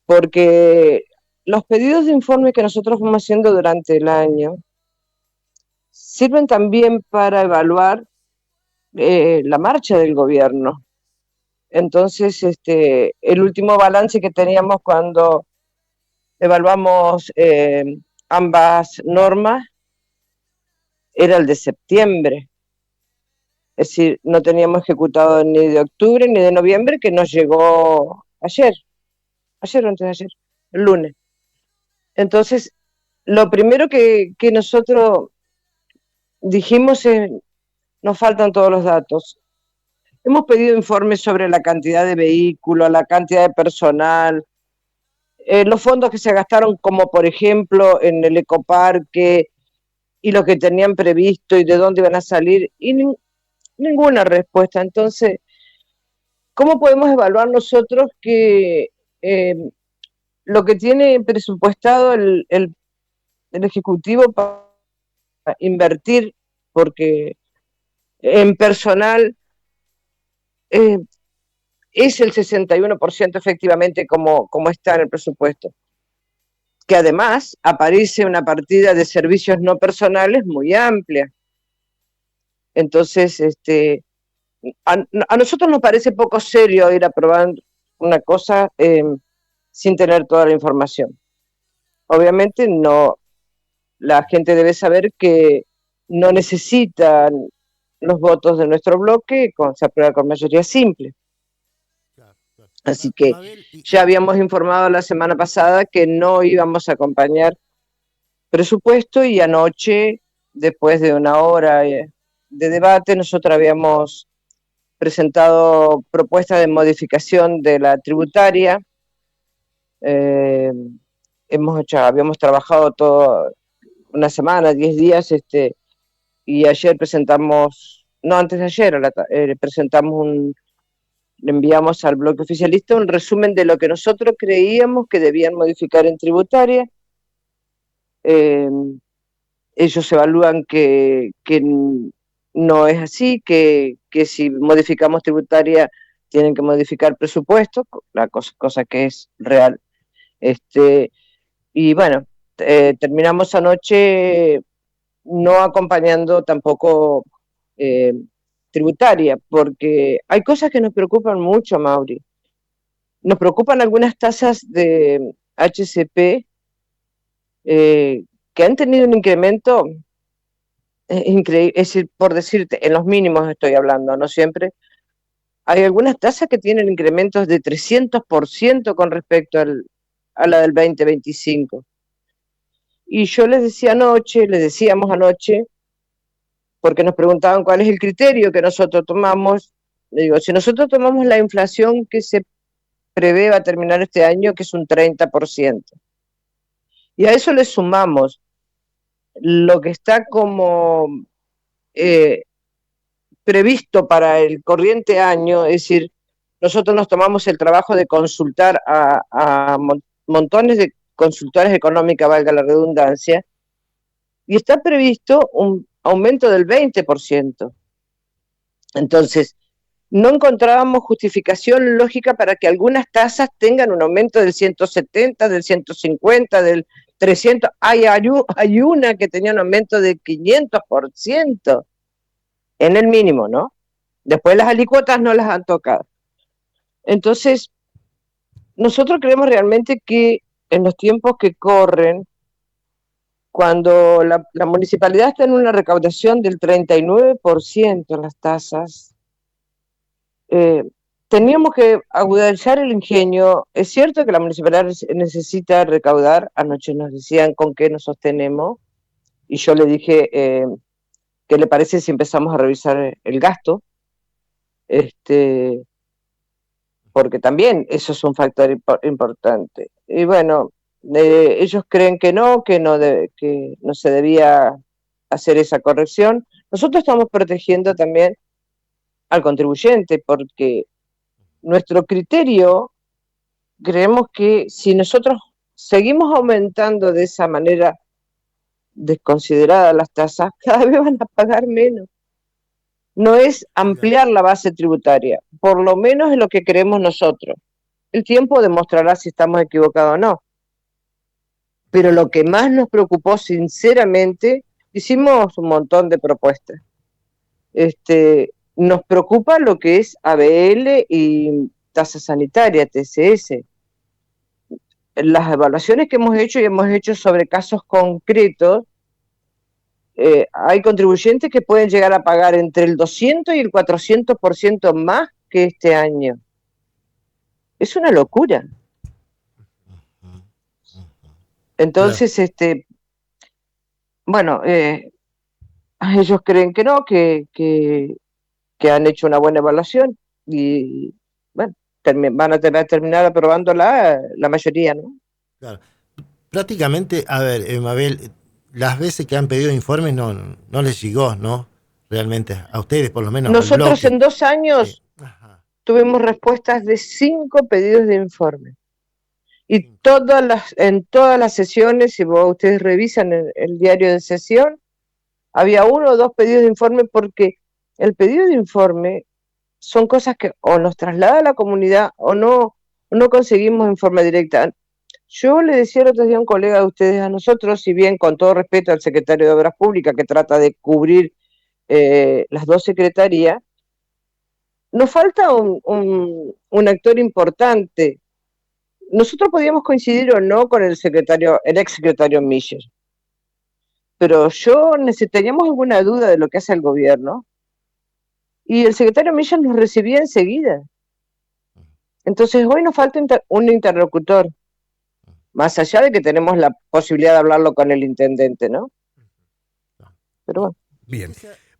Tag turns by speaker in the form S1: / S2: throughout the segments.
S1: porque los pedidos de informe que nosotros vamos haciendo durante el año sirven también para evaluar la marcha del gobierno. Entonces, el último balance que teníamos cuando evaluamos ambas normas era el de septiembre. Es decir, no teníamos ejecutado ni de octubre ni de noviembre, que nos llegó ayer o antes de ayer, el lunes. Entonces, lo primero que nosotros dijimos es, nos faltan todos los datos. Hemos pedido informes sobre la cantidad de vehículos, la cantidad de personal, los fondos que se gastaron, como por ejemplo en el ecoparque, y lo que tenían previsto y de dónde iban a salir, y ninguna respuesta. Entonces, ¿cómo podemos evaluar nosotros que lo que tiene presupuestado el Ejecutivo para invertir, porque en personal eh, es el 61% efectivamente como está en el presupuesto? Que además aparece una partida de servicios no personales muy amplia. Entonces, a nosotros nos parece poco serio ir a probar una cosa sin tener toda la información. Obviamente no, la gente debe saber que no necesitan los votos de nuestro bloque, se aprueba con mayoría simple.
S2: Claro, claro.
S1: Así que
S2: Mabel,
S1: ya habíamos informado la semana pasada que no íbamos a acompañar presupuesto, y anoche, después de una hora de debate, nosotros habíamos presentado propuestas de modificación de la tributaria. Eh, habíamos trabajado todo una semana, 10 días, y ayer presentamos, no, antes de ayer, presentamos le enviamos al bloque oficialista un resumen de lo que nosotros creíamos que debían modificar en tributaria. Eh, Ellos evalúan que no es así, que si modificamos tributaria tienen que modificar presupuesto, la cosa que es real. Y bueno, terminamos anoche no acompañando tampoco eh, tributaria, porque hay cosas que nos preocupan mucho, Mauri. Nos preocupan algunas tasas de HCP que han tenido un incremento increíble. Es decir, por decirte, en los mínimos estoy hablando, no siempre. Hay algunas tasas que tienen incrementos de 300% con respecto a la del 2025. Y yo les decíamos anoche, porque nos preguntaban cuál es el criterio que nosotros tomamos. Le digo, si nosotros tomamos la inflación que se prevé va a terminar este año, que es un 30%, y a eso le sumamos lo que está como eh, previsto para el corriente año, es decir, nosotros nos tomamos el trabajo de consultar a montones de consultores económicas, valga la redundancia, y está previsto un aumento del 20%. Entonces, no encontrábamos justificación lógica para que algunas tasas tengan un aumento del 170, del 150, del 300. Hay una que tenía un aumento del 500% en el mínimo, ¿no? Después las alícuotas no las han tocado. Entonces, nosotros creemos realmente que en los tiempos que corren, cuando la municipalidad está en una recaudación del 39% en las tasas, eh, teníamos que agudizar el ingenio. Es cierto que la municipalidad necesita recaudar. Anoche nos decían con qué nos sostenemos, y yo le dije, ¿qué le parece si empezamos a revisar el gasto? Porque también eso es un factor importante. Y bueno, ellos creen que no se debía hacer esa corrección. Nosotros estamos protegiendo también al contribuyente, porque nuestro criterio, creemos que si nosotros seguimos aumentando de esa manera desconsiderada las tasas, cada vez van a pagar menos. No es
S2: claro,
S1: ampliar la base tributaria, por lo menos es lo que creemos nosotros. el tiempo demostrará si estamos equivocados o no. Pero lo que más nos preocupó, sinceramente, hicimos un montón de propuestas. Nos preocupa lo que es ABL y tasa sanitaria, TCS. Las evaluaciones que hemos hecho, y hemos hecho sobre casos concretos, hay contribuyentes que pueden llegar a pagar entre el 200 y el 400% más que este año. Es una locura. Entonces, claro. Bueno, ellos creen que no, que han hecho una buena evaluación y, bueno, van a terminar aprobándola la mayoría, ¿no?
S3: Claro. Prácticamente, a ver, Mabel, las veces que han pedido informes no les llegó, ¿no? Realmente, a ustedes por lo menos.
S1: Nosotros en 2 años tuvimos respuestas de 5 pedidos de informe. Y en todas las sesiones, si ustedes revisan el diario de sesión, había 1 o 2 pedidos de informe, porque el pedido de informe son cosas que o nos traslada a la comunidad o no conseguimos en forma directa. Yo le decía el otro día a un colega de ustedes, a nosotros, si bien con todo respeto al secretario de Obras Públicas, que trata de cubrir las 2 secretarías, nos falta un actor importante. Nosotros podíamos coincidir o no con el ex secretario Miller, pero teníamos alguna duda de lo que hace el gobierno, y el secretario Miller nos recibía enseguida. Entonces hoy nos falta un interlocutor, más allá de que tenemos la posibilidad de hablarlo con el intendente, ¿no? Pero bueno.
S4: Bien.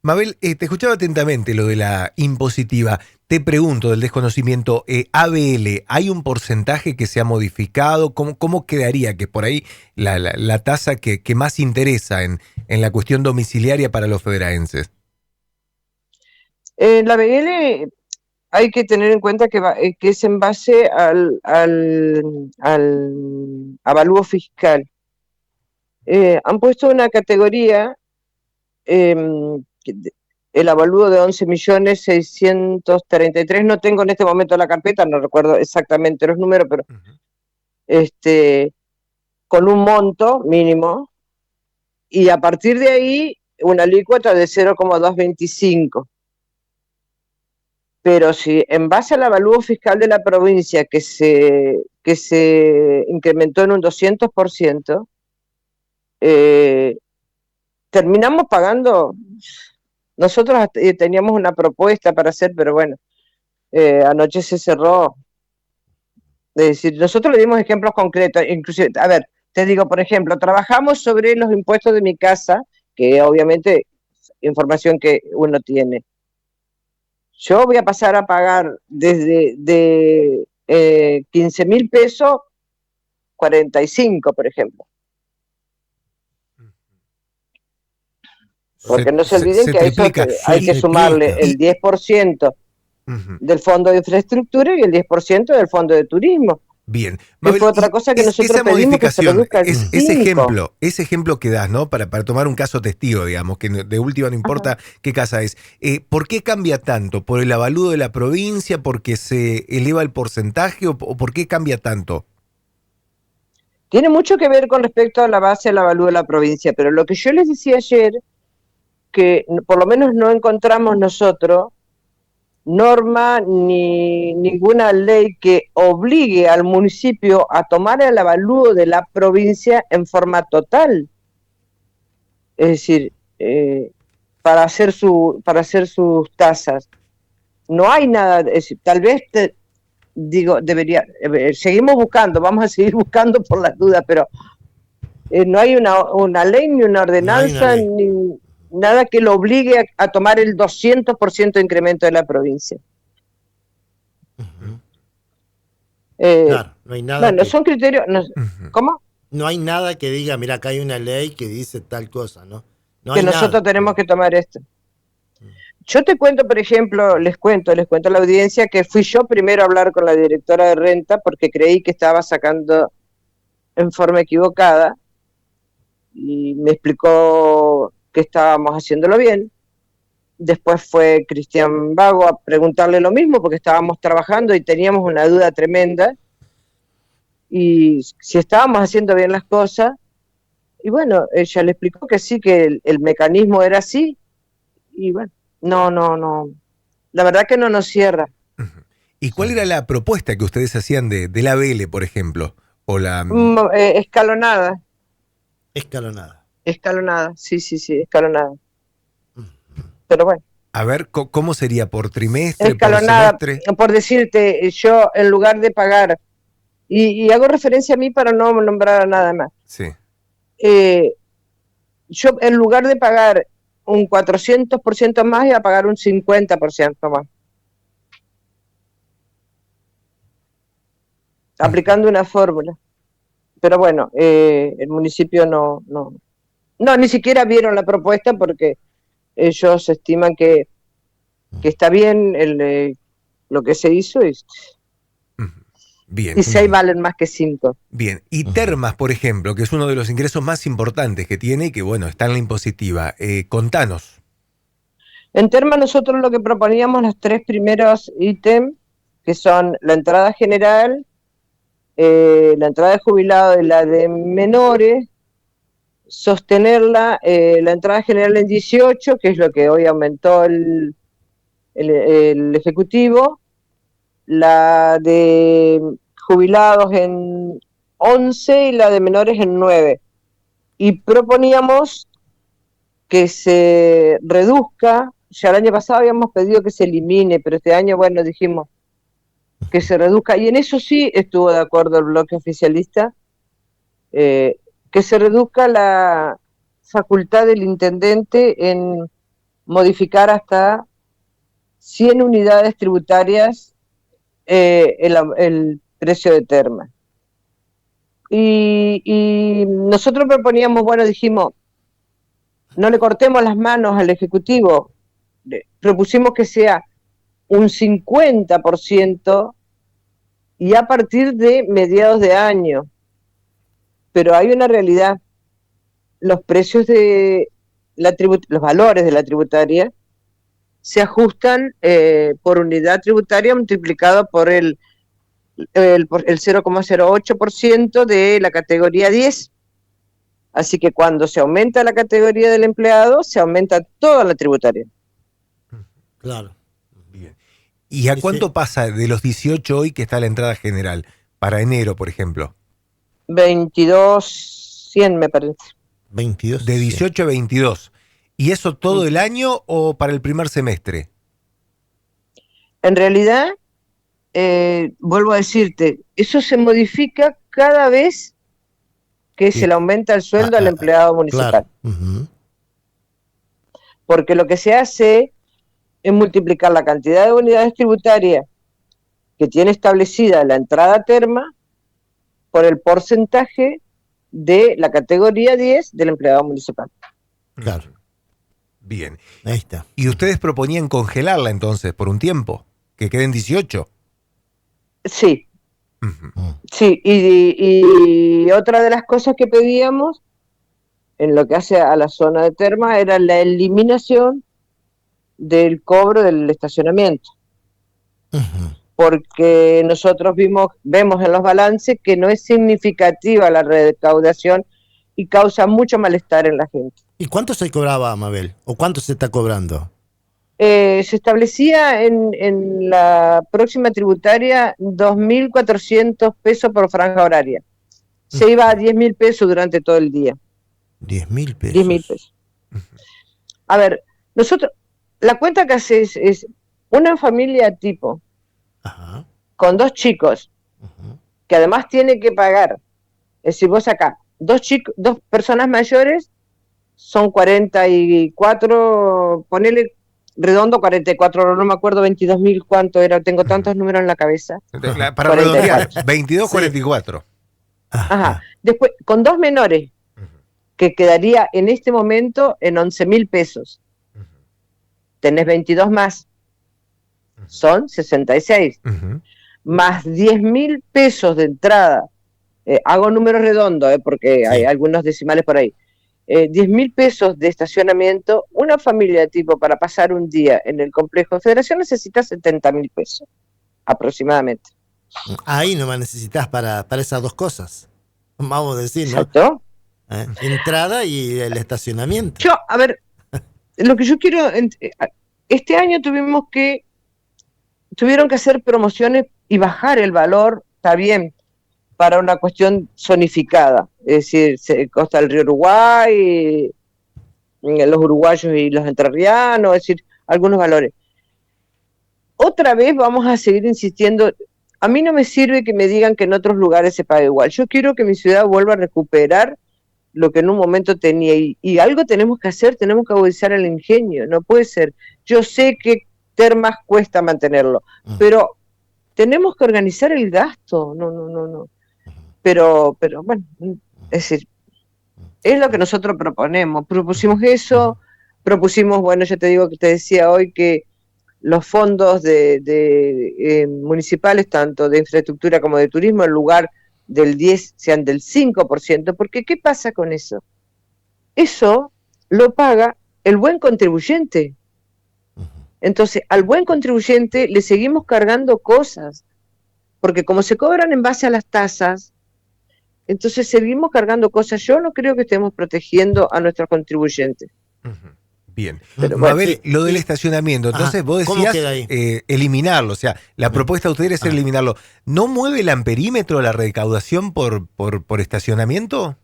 S4: Mabel, te escuchaba atentamente lo de la impositiva. Te pregunto, del desconocimiento, ABL, ¿hay un porcentaje que se ha modificado? ¿Cómo quedaría? Que por ahí la tasa que más interesa en la cuestión domiciliaria para los federaenses.
S1: La ABL hay que tener en cuenta que es en base al avalúo fiscal. Han puesto una categoría, el avalúo de 11.633.000, no tengo en este momento la carpeta, no recuerdo exactamente los números, pero con un monto mínimo, y a partir de ahí una alícuota de 0,225. Pero si en base al avalúo fiscal de la provincia, que se incrementó en un 200%, terminamos pagando. Nosotros teníamos una propuesta para hacer, pero bueno, anoche se cerró. Es decir, nosotros le dimos ejemplos concretos, inclusive, a ver, te digo, por ejemplo, trabajamos sobre los impuestos de mi casa, que obviamente es información que uno tiene. Yo voy a pasar a pagar desde 15.000 pesos, 45, por ejemplo. Porque no se olviden que a eso hay que sumarle el 10% del Fondo de Infraestructura y el 10% del Fondo de Turismo.
S4: Bien.
S1: Mabel, fue otra cosa que nosotros pedimos que se reduzca el 5.
S4: Ese ejemplo que das, ¿no? Para tomar un caso testigo, digamos, que de última no importa qué casa es. ¿Por qué cambia tanto? ¿Por el avalúo de la provincia? ¿Porque se eleva el porcentaje? ¿O por qué cambia tanto?
S1: Tiene mucho que ver con respecto a la base del avalúo de la provincia, pero lo que yo les decía ayer, que por lo menos no encontramos nosotros norma ni ninguna ley que obligue al municipio a tomar el avalúo de la provincia en forma total. Es decir, para hacer sus tasas. No hay nada, tal vez seguimos buscando, vamos a seguir buscando por las dudas, pero no hay una ley ni una ordenanza, ni nada que lo obligue a tomar el 200% de incremento de la provincia.
S3: Claro, no hay nada.
S1: Bueno, son criterios. ¿Cómo?
S3: No hay nada que diga, mira, acá hay una ley que dice tal cosa, ¿no?
S1: Que nosotros tenemos que tomar esto. Yo te cuento, por ejemplo, les cuento a la audiencia que fui yo primero a hablar con la directora de renta porque creí que estaba sacando en forma equivocada y me explicó que estábamos haciéndolo bien. Después fue Cristian Vago a preguntarle lo mismo porque estábamos trabajando y teníamos una duda tremenda. y si estábamos haciendo bien las cosas, y bueno, ella le explicó que sí, que el mecanismo era así, y bueno, no, la verdad que no nos cierra.
S4: ¿Y cuál era la propuesta que ustedes hacían del ABL, por ejemplo? O la...
S1: Escalonada,
S3: Escalonada.
S1: sí, escalonada. Pero bueno,
S4: A ver, ¿cómo sería? ¿Por trimestre, por
S1: escalonada,
S4: semestre?
S1: por decirte, yo en lugar de pagar, y hago referencia a mí para no nombrar a nada más,
S4: Sí.
S1: yo en lugar de pagar un 400% más, iba a pagar un 50% más. Aplicando una fórmula. Pero bueno, el municipio no, ni siquiera vieron la propuesta porque ellos estiman que está bien lo que se hizo
S4: Bien.
S1: y 6 valen más que 5.
S4: Bien. Y Termas, por ejemplo, que es uno de los ingresos más importantes que tiene y que, bueno, está en la impositiva. Contanos.
S1: En Terma nosotros lo que proponíamos, los 3 primeros ítems, que son la entrada general, la entrada de jubilado y la de menores, sostenerla, la entrada general en 18, que es lo que hoy aumentó el Ejecutivo, la de jubilados en 11 y la de menores en 9. Y proponíamos que se reduzca, ya el año pasado habíamos pedido que se elimine, pero este año, bueno, dijimos que se reduzca, y en eso sí estuvo de acuerdo el bloque oficialista, que se reduzca la facultad del intendente en modificar hasta 100 unidades tributarias el precio de Terma. Y nosotros proponíamos, bueno, dijimos, no le cortemos las manos al Ejecutivo, propusimos que sea un 50% y a partir de mediados de año. Pero hay una realidad, los precios de los valores de la tributaria se ajustan por unidad tributaria multiplicado por el 0,08% de la categoría 10. Así que cuando se aumenta la categoría del empleado, se aumenta toda la tributaria.
S3: Claro.
S4: Bien. ¿Y a cuánto pasa de los 18 hoy que está la entrada general? Para enero, por ejemplo.
S1: 22.100 me parece.
S3: 22.
S4: De 18 a 22. ¿Y eso todo el año o para el primer semestre?
S1: En realidad, vuelvo a decirte, eso se modifica cada vez que se le aumenta el sueldo al empleado municipal.
S3: Claro.
S1: Porque lo que se hace es multiplicar la cantidad de unidades tributarias que tiene establecida la entrada Terma por el porcentaje de la categoría 10 del empleado municipal.
S3: Claro.
S4: Bien.
S3: Ahí está.
S4: ¿Y ustedes proponían congelarla entonces por un tiempo? ¿Que queden 18?
S1: Sí. Sí, y otra de las cosas que pedíamos en lo que hace a la zona de Terma era la eliminación del cobro del estacionamiento. Porque nosotros vemos en los balances que no es significativa la recaudación y causa mucho malestar en la gente.
S3: ¿Y cuánto se cobraba, Mabel? ¿O cuánto se está cobrando?
S1: Se establecía en la próxima tributaria 2.400 pesos por franja horaria. Se iba a 10.000 pesos durante todo el día.
S3: 10.000 pesos.
S1: 10.000 pesos. A ver, nosotros, la cuenta que hace es una familia tipo, con 2 chicos, que además tiene que pagar. Es decir, vos acá, 2 personas mayores, son 44, ponele redondo 44, no me acuerdo 22.000 cuánto era, tengo tantos números en la cabeza.
S4: Para redondear, 22, 44.
S1: Ajá. Después, con 2 menores, que quedaría en este momento en 11.000 pesos. Tenés 22 más, son 66. Más 10.000 pesos de entrada. Hago números redondos, porque hay algunos decimales por ahí. 10.000 pesos de estacionamiento, una familia tipo para pasar un día en el complejo de Federación necesita 70.000 pesos, aproximadamente.
S3: Ahí nomás necesitas para esas dos cosas. Vamos a decir, ¿no?
S1: Exacto.
S3: Entrada y el estacionamiento.
S1: Yo, a ver, lo que yo quiero, este año tuvieron que hacer promociones y bajar el valor, está bien, para una cuestión zonificada, es decir, Costa del Río Uruguay, los uruguayos y los entrerrianos, es decir, algunos valores. Otra vez vamos a seguir insistiendo. A mí no me sirve que me digan que en otros lugares se paga igual. Yo quiero que mi ciudad vuelva a recuperar lo que en un momento tenía. Y algo tenemos que hacer, tenemos que agudizar el ingenio. No puede ser. Yo sé que Termas cuesta mantenerlo, pero tenemos que organizar el gasto. No. Pero bueno, es decir, es lo que nosotros propusimos eso, bueno, ya te digo que te decía hoy que los fondos municipales, tanto de infraestructura como de turismo, en lugar del 10 sean del 5%, porque ¿qué pasa con eso? Eso lo paga el buen contribuyente. Entonces, al buen contribuyente le seguimos cargando cosas, porque como se cobran en base a las tasas, entonces seguimos cargando cosas. Yo no creo que estemos protegiendo a nuestros contribuyentes.
S4: Bien.
S1: Pero
S4: Mabel, lo del estacionamiento, entonces vos decías eliminarlo, o sea, la propuesta de ustedes es eliminarlo. ¿No mueve el amperímetro la recaudación por estacionamiento?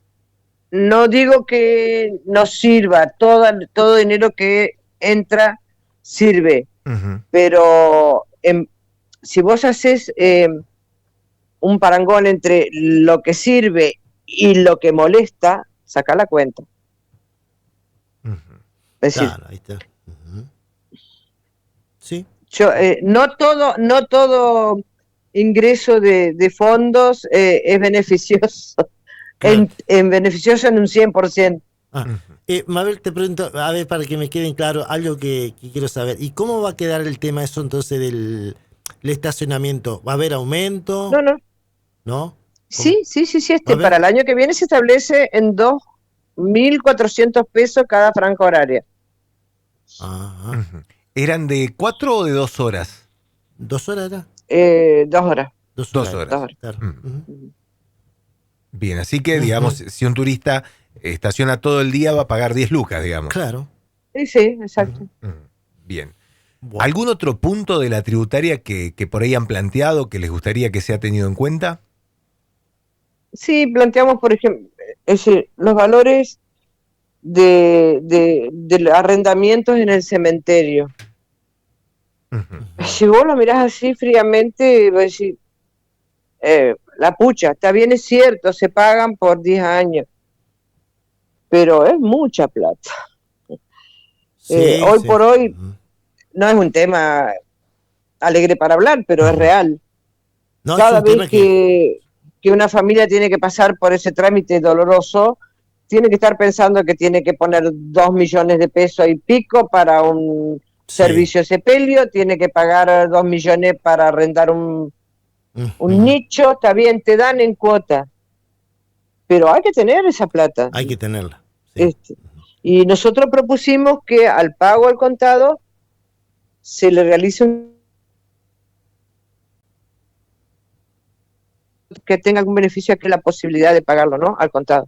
S1: No digo que no sirva, todo dinero que entra sirve, pero si vos haces un parangón entre lo que sirve y lo que molesta, saca la cuenta. Es decir,
S3: claro, ahí está. Sí.
S1: Yo, no todo ingreso de fondos es beneficioso, claro. Beneficioso en un 100%.
S3: Mabel, te pregunto, a ver, para que me quede claro, algo que quiero saber. ¿Y cómo va a quedar el tema eso entonces del estacionamiento? ¿Va a haber aumento?
S1: No.
S3: ¿No?
S1: Sí, para el año que viene se establece en 2.400 pesos cada franja horaria.
S4: ¿Eran de 4 o de 2 horas?
S3: ¿2 horas era?
S1: 2 horas.
S4: 2 horas.
S3: Claro.
S4: Bien, así que, digamos, si un turista estaciona todo el día va a pagar 10 lucas, digamos.
S3: Claro.
S1: Sí, exacto.
S4: Bien. Bueno. ¿Algún otro punto de la tributaria que por ahí han planteado que les gustaría que sea tenido en cuenta?
S1: Sí, planteamos, por ejemplo, es decir, los valores de arrendamientos en el cementerio. Si vos lo mirás así fríamente, vas a decir, la pucha, está bien, es cierto, se pagan por 10 años, pero es mucha plata. Hoy por hoy no es un tema alegre para hablar, pero es real. No, cada vez que una familia tiene que pasar por ese trámite doloroso, tiene que estar pensando que tiene que poner 2 millones de pesos y pico para un servicio de sepelio, tiene que pagar 2 millones para arrendar un nicho, está bien, te dan en cuota, pero hay que tener esa plata.
S3: Hay que tenerla.
S1: Sí. Y nosotros propusimos que al pago al contado se le realice que tenga algún beneficio, que la posibilidad de pagarlo, ¿no? Al contado.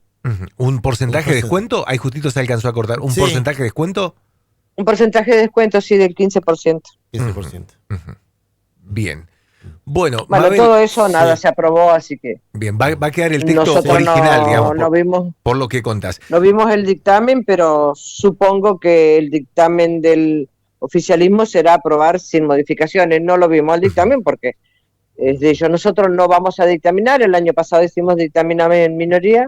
S4: ¿Un porcentaje de descuento? Ahí justito se alcanzó a cortar. ¿Un porcentaje de descuento?
S1: Un porcentaje de descuento, sí, del 15%.
S3: 15%.
S4: Bien. Bueno,
S1: Mabel, todo eso nada se aprobó, así que...
S4: Bien, va a quedar el texto original, digamos, por lo que contás.
S1: No vimos el dictamen, pero supongo que el dictamen del oficialismo será aprobar sin modificaciones. No lo vimos el dictamen porque de ello nosotros no vamos a dictaminar. El año pasado hicimos dictaminamen en minoría,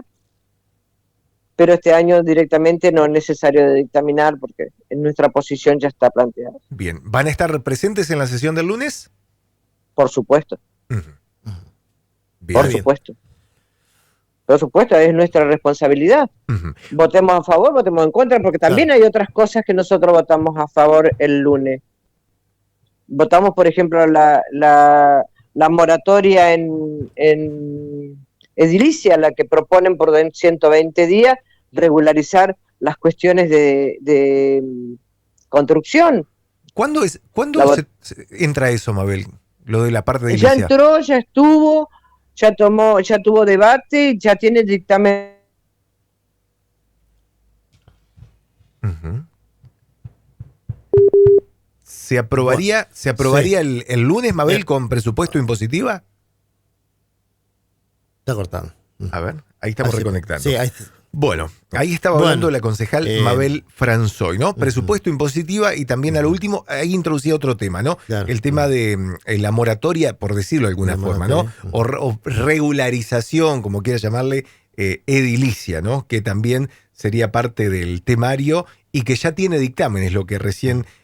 S1: pero este año directamente no es necesario de dictaminar porque nuestra posición ya está planteada.
S4: Bien, ¿van a estar presentes en la sesión del lunes?
S1: Por supuesto.
S4: Bien,
S1: por supuesto. Por supuesto, es nuestra responsabilidad. Votemos a favor, votemos en contra, porque también hay otras cosas que nosotros votamos a favor el lunes. Votamos, por ejemplo, la moratoria en edilicia, la que proponen por 120 días regularizar las cuestiones de construcción.
S4: ¿Cuándo entra eso, Mabel? Lo de la parte de
S1: Ya
S4: edilicia.
S1: entró, ya estuvo, ya tuvo debate, ya tiene dictamen.
S4: Ujú. ¿Se aprobaría el lunes, Mabel, con presupuesto impositiva?
S3: Está cortando.
S4: A ver, ahí estamos
S3: Así-
S4: reconectando.
S3: Sí, ahí,
S4: Bueno, ahí estaba
S3: Bueno,
S4: hablando la concejal Mabel Franzoy, ¿no? Presupuesto impositiva y también a lo último, ahí introducía otro tema, ¿no?
S3: Claro.
S4: El tema de la moratoria, por decirlo de alguna
S3: La
S4: forma, ¿no?
S3: moratoria.
S4: O regularización, como quiera llamarle, edilicia, ¿no? Que también sería parte del temario y que ya tiene dictámenes, lo que recién